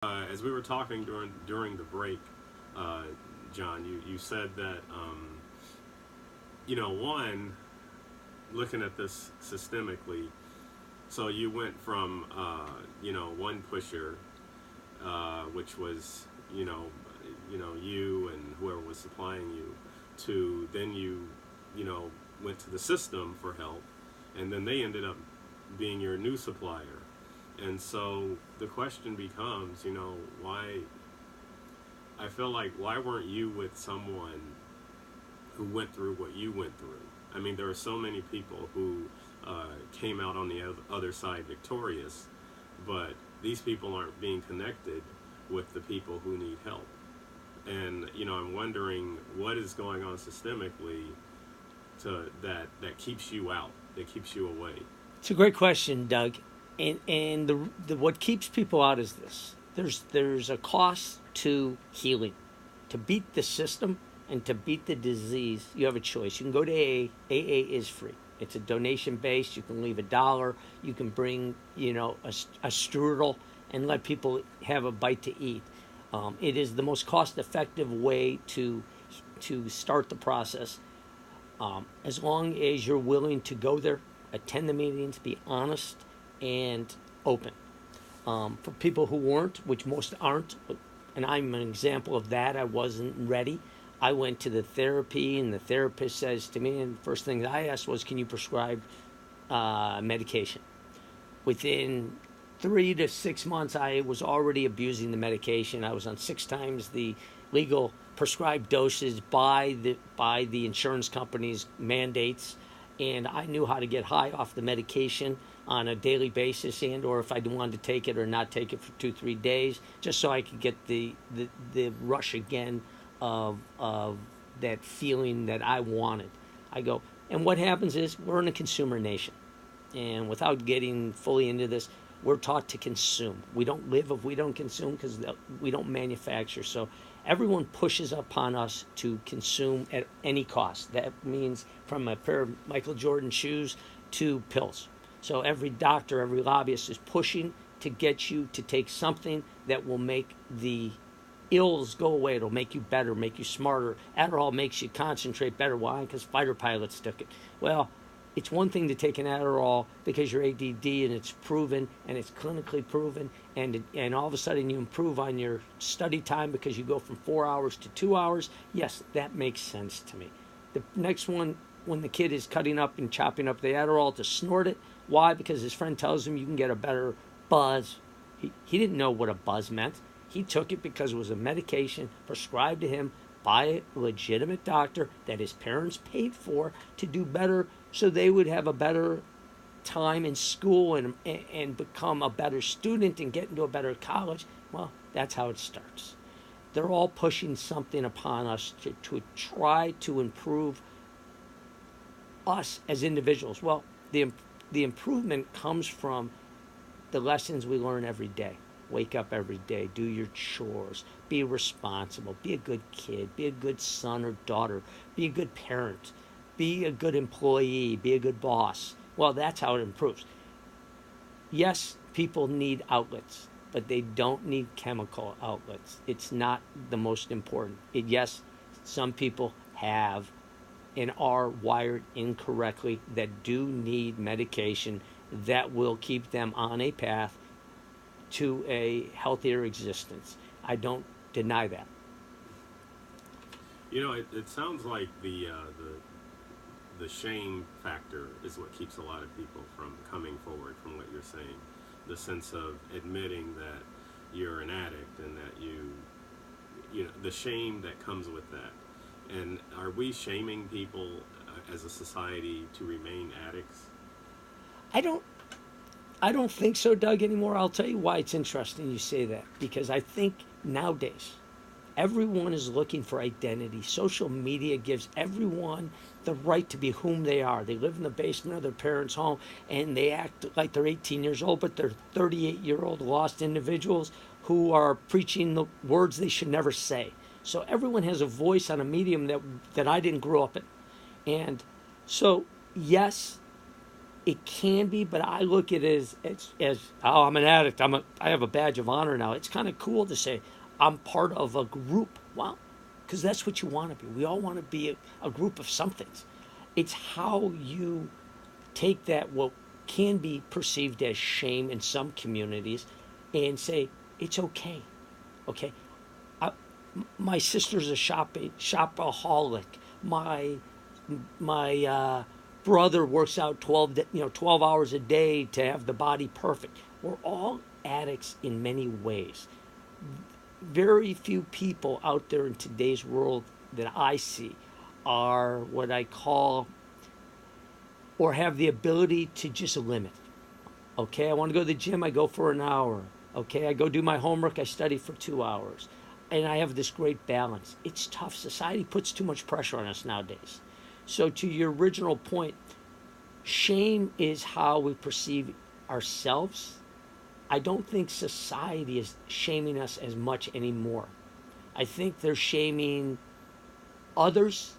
As we were talking during the break, uh, John, you said that one, looking at this systemically, so you went from one pusher, which was you know you and whoever was supplying you, to then you know went to the system for help, and then they ended up being your new supplier. And so the question becomes, why? I feel like, why weren't you with someone who went through what you went through? I mean, there are so many people who came out on the other side victorious, but these people aren't being connected with the people who need help. And I'm wondering what is going on systemically that keeps you out, that keeps you away. It's a great question, Doug. And the what keeps people out is this. There's a cost to healing. To beat the system and to beat the disease, you have a choice. You can go to AA. AA is free. It's a donation based. You can leave $1. You can bring, a strudel and let people have a bite to eat. It is the most cost effective way to start the process. As long as you're willing to go there, attend the meetings, be honest and open. For people who weren't, which most aren't, and I'm an example of that, I wasn't ready. I went to the therapy, and the therapist says to me, and the first thing that I asked was, can you prescribe medication? Within 3 to 6 months, I was already abusing the medication. I was on 6 times the legal prescribed doses by the insurance company's mandates, and I knew how to get high off the medication on a daily basis, and or if I wanted to take it or not take it for 2-3 days, just so I could get the rush again of that feeling that I wanted. I go, and what happens is we're in a consumer nation, and without getting fully into this, we're taught to consume. We don't live if we don't consume, because we don't manufacture. So everyone pushes upon us to consume at any cost. That means from a pair of Michael Jordan shoes to pills. So every doctor, every lobbyist is pushing to get you to take something that will make the ills go away. It'll make you better, make you smarter. Adderall makes you concentrate better. Why? Because fighter pilots took it. Well, it's one thing to take an Adderall because you're ADD and it's proven and it's clinically proven, and all of a sudden you improve on your study time because you go from 4 hours to 2 hours. Yes, that makes sense to me. The next one, when the kid is cutting up and chopping up the Adderall to snort it. Why? Because his friend tells him you can get a better buzz. He didn't know what a buzz meant. He took it because it was a medication prescribed to him by a legitimate doctor that his parents paid for to do better, so they would have a better time in school and become a better student and get into a better college. Well, that's how it starts. They're all pushing something upon us to try to improve us as individuals. Well, the improvement comes from the lessons we learn every day. Wake up every day, do your chores, be responsible, be a good kid, be a good son or daughter, be a good parent, be a good employee, be a good boss. Well, that's how it improves. Yes, people need outlets, but they don't need chemical outlets. It's not the most important. Yes, some people have and are wired incorrectly that do need medication that will keep them on a path to a healthier existence. I don't deny that. It sounds like the shame factor is what keeps a lot of people from coming forward, from what you're saying. The sense of admitting that you're an addict and that the shame that comes with that. And are we shaming people as a society to remain addicts? I don't think so, Doug, anymore. I'll tell you why it's interesting you say that. Because I think nowadays, everyone is looking for identity. Social media gives everyone the right to be whom they are. They live in the basement of their parents' home, and they act like they're 18 years old, but they're 38-year-old lost individuals who are preaching the words they should never say. So everyone has a voice on a medium that I didn't grow up in. And so, yes, It can be, but I look at it as oh, I'm an addict. I have a badge of honor now. It's kind of cool to say I'm part of a group. Well, because that's what you want to be. We all want to be a group of somethings. It's how you take that what can be perceived as shame in some communities and say it's okay. Okay, I, my sister's a shopaholic. My brother works out 12 hours a day to have the body perfect. We're all addicts in many ways. Very few people out there in today's world that I see are what I call or have the ability to just limit. Okay, I want to go to the gym, I go for an hour. Okay, I go do my homework, I study for 2 hours. And I have this great balance. It's tough. Society puts too much pressure on us nowadays. So, to your original point, shame is how we perceive ourselves. I don't think society is shaming us as much anymore. I think they're shaming others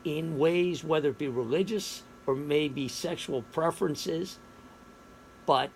in ways, whether it be religious or maybe sexual preferences. But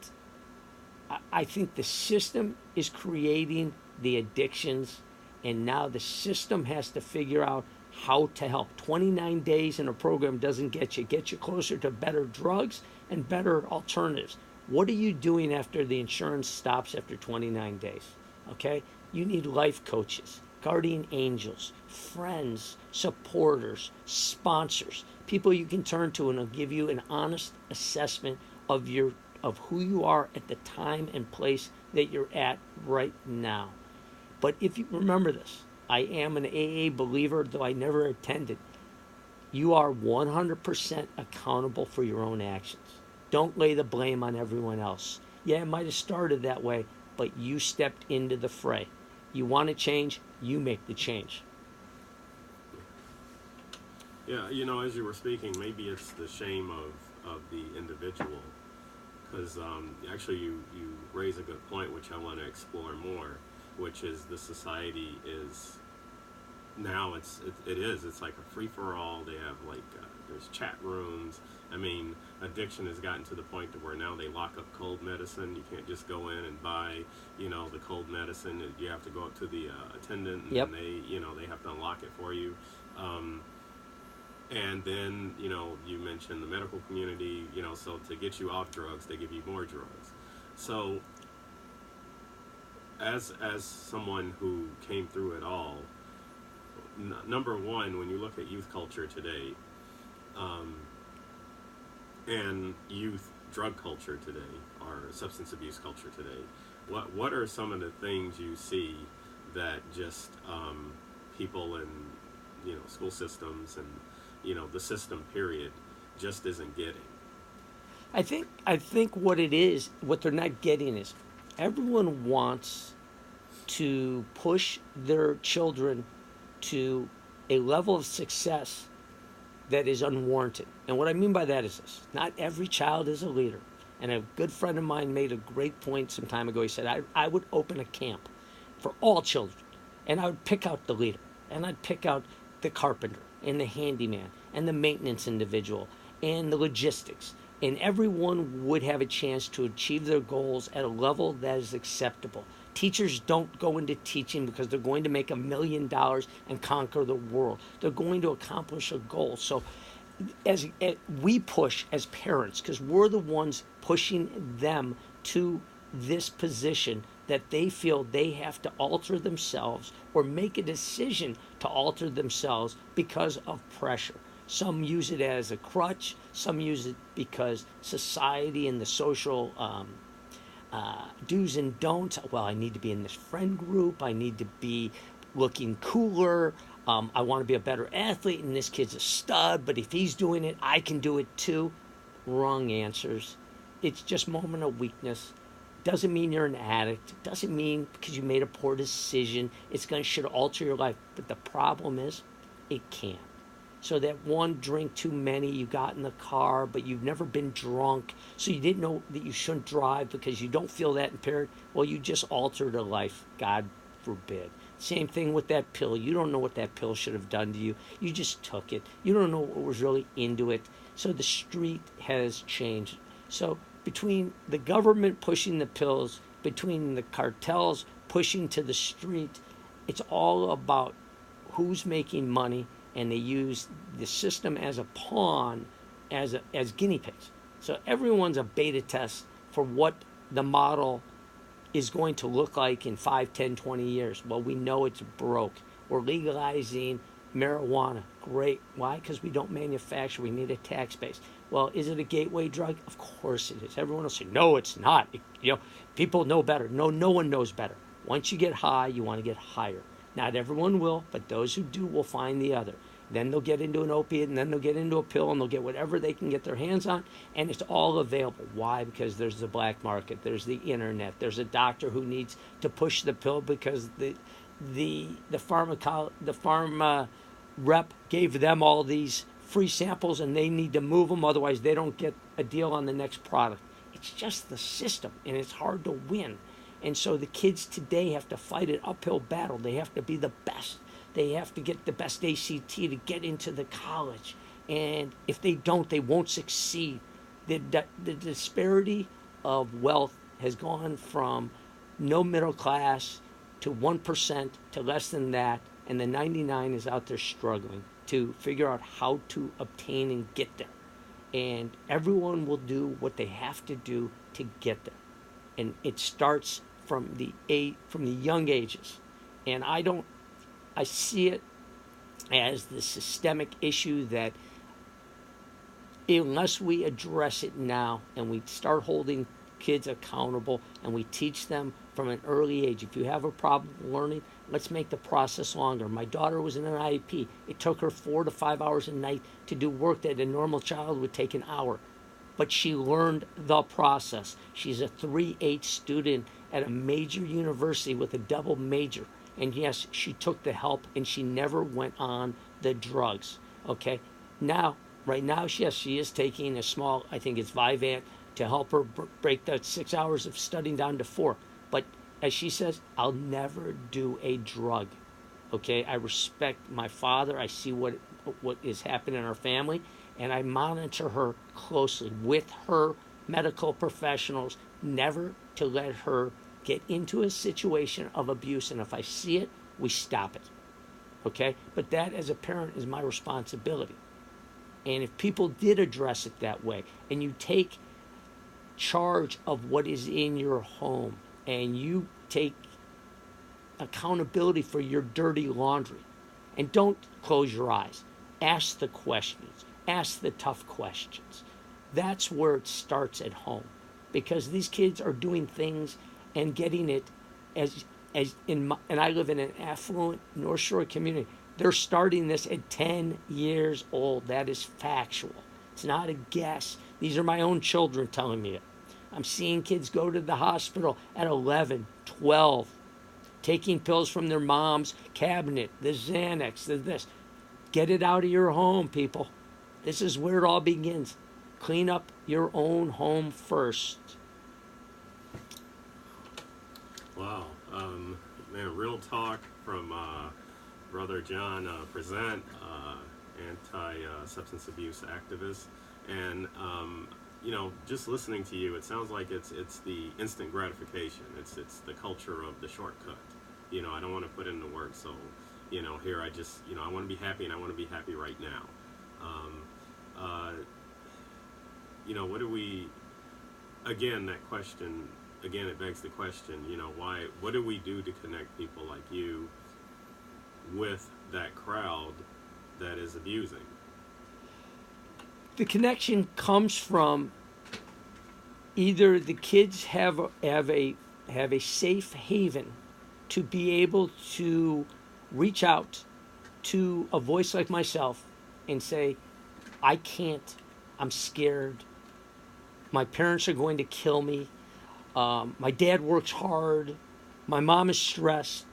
I think the system is creating the addictions, and now the system has to figure out how to help. 29 days in a program doesn't get you closer to better drugs and better alternatives. What are you doing after the insurance stops after 29 days? Okay? You need life coaches, guardian angels, friends, supporters, sponsors, people you can turn to and will give you an honest assessment of who you are at the time and place that you're at right now. But if you remember this, I am an AA believer, though I never attended. You are 100% accountable for your own actions. Don't lay the blame on everyone else. Yeah, it might have started that way, but you stepped into the fray. You want to change, you make the change. Yeah, as you were speaking, maybe it's the shame of the individual. Because actually, you raise a good point, which I want to explore more, which is the society is now it's like a free for all. They have there's chat rooms. I mean, addiction has gotten to the point to where now they lock up cold medicine. You can't just go in and buy the cold medicine. You have to go up to the attendant, and Yep. they have to unlock it for you. And then, you mentioned the medical community, so to get you off drugs, they give you more drugs. So, as someone who came through it all, number one, when you look at youth culture today, and youth drug culture today, or substance abuse culture today, what are some of the things you see that just people in school systems and the system period just isn't getting? I think what they're not getting is everyone wants to push their children to a level of success that is unwarranted. And what I mean by that is this: not every child is a leader. And a good friend of mine made a great point some time ago. He said, I would open a camp for all children, and I would pick out the leader, and I'd pick out the carpenter, and the handyman, and the maintenance individual, and the logistics. And everyone would have a chance to achieve their goals at a level that is acceptable. Teachers don't go into teaching because they're going to make $1 million and conquer the world. They're going to accomplish a goal. So as we push as parents, because we're the ones pushing them to this position that they feel they have to alter themselves or make a decision to alter themselves because of pressure. Some use it as a crutch. Some use it because society and the social do's and don'ts. Well, I need to be in this friend group. I need to be looking cooler. I want to be a better athlete, and this kid's a stud, but if he's doing it, I can do it too. Wrong answers. It's just moment of weakness. Doesn't mean you're an addict. Doesn't mean because you made a poor decision it's going to should alter your life. But the problem is, it can. So that one drink too many, you got in the car, but you've never been drunk, so you didn't know that you shouldn't drive because you don't feel that impaired. Well, you just altered a life God forbid. Same thing with that pill. You don't know what that pill should have done to you. You just took it. You don't know what was really into it. So the street has changed. So between the government pushing the pills, between the cartels pushing to the street, it's all about who's making money, and they use the system as a pawn, as guinea pigs. So everyone's a beta test for what the model is going to look like in 5, 10, 20 years. Well, we know it's broke. We're legalizing marijuana. Great. Why? Because we don't manufacture. We need a tax base. Well, is it a gateway drug? Of course it is. Everyone will say, no, it's not. People know better. No, no one knows better. Once you get high, you want to get higher. Not everyone will, but those who do will find the other. Then they'll get into an opiate, and then they'll get into a pill, and they'll get whatever they can get their hands on, and it's all available. Why? Because there's the black market, there's the internet, there's a doctor who needs to push the pill because the pharma rep gave them all these free samples, and they need to move them, otherwise they don't get a deal on the next product. It's just the system, and it's hard to win. And so the kids today have to fight an uphill battle. They have to be the best. They have to get the best ACT to get into the college. And if they don't, they won't succeed. The disparity of wealth has gone from no middle class to 1% to less than that. And the 99 is out there struggling to figure out how to obtain and get there. And everyone will do what they have to do to get there. And it starts from the young ages. And I see it as the systemic issue that unless we address it now and we start holding kids accountable and we teach them from an early age, if you have a problem learning, let's make the process longer. My daughter was in an IEP. It took her 4 to 5 hours a night to do work that a normal child would take an hour. But she learned the process. She's a 3/8 student at a major university with a double major. And yes, she took the help and she never went on the drugs. Okay? Right now, yes, she is taking a small, I think it's Vyvanse, to help her break that 6 hours of studying down to 4. But as she says, I'll never do a drug. Okay? I respect my father. I see what is happening in our family. And I monitor her closely with her medical professionals, never to let her get into a situation of abuse. And if I see it, we stop it. Okay? But that, as a parent, is my responsibility. And if people did address it that way, and you take charge of what is in your home, and you take accountability for your dirty laundry, and don't close your eyes. Ask the questions. Ask the tough questions. That's where it starts at home, because these kids are doing things and getting it and I live in an affluent North Shore community. They're starting this at 10 years old. That is factual. It's not a guess. These are my own children telling me it. I'm seeing kids go to the hospital at 11, 12, taking pills from their mom's cabinet, the Xanax, this. Get it out of your home, people. This is where it all begins. Clean up your own home first. Wow. Man, real talk from Brother John Present, anti-substance abuse activist. And, just listening to you, it sounds like it's the instant gratification. It's the culture of the shortcut. I don't want to put in the work, so, here I just, I want to be happy, and I want to be happy right now. What do we, again, that question, it begs the question, what do we do to connect people like you with that crowd that is abusing? The connection comes from either the kids have a safe haven to be able to reach out to a voice like myself and say, I can't, I'm scared, my parents are going to kill me, my dad works hard, my mom is stressed,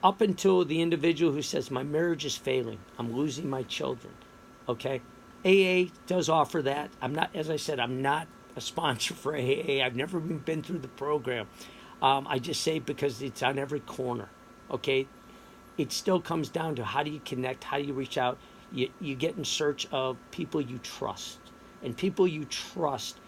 up until the individual who says, my marriage is failing, I'm losing my children. Okay? AA does offer that. I'm not, as I said, I'm not a sponsor for AA. I've never even been through the program. I just say because it's on every corner. Okay, it still comes down to how do you connect, how do you reach out. You get in search of people you trust, and people you trust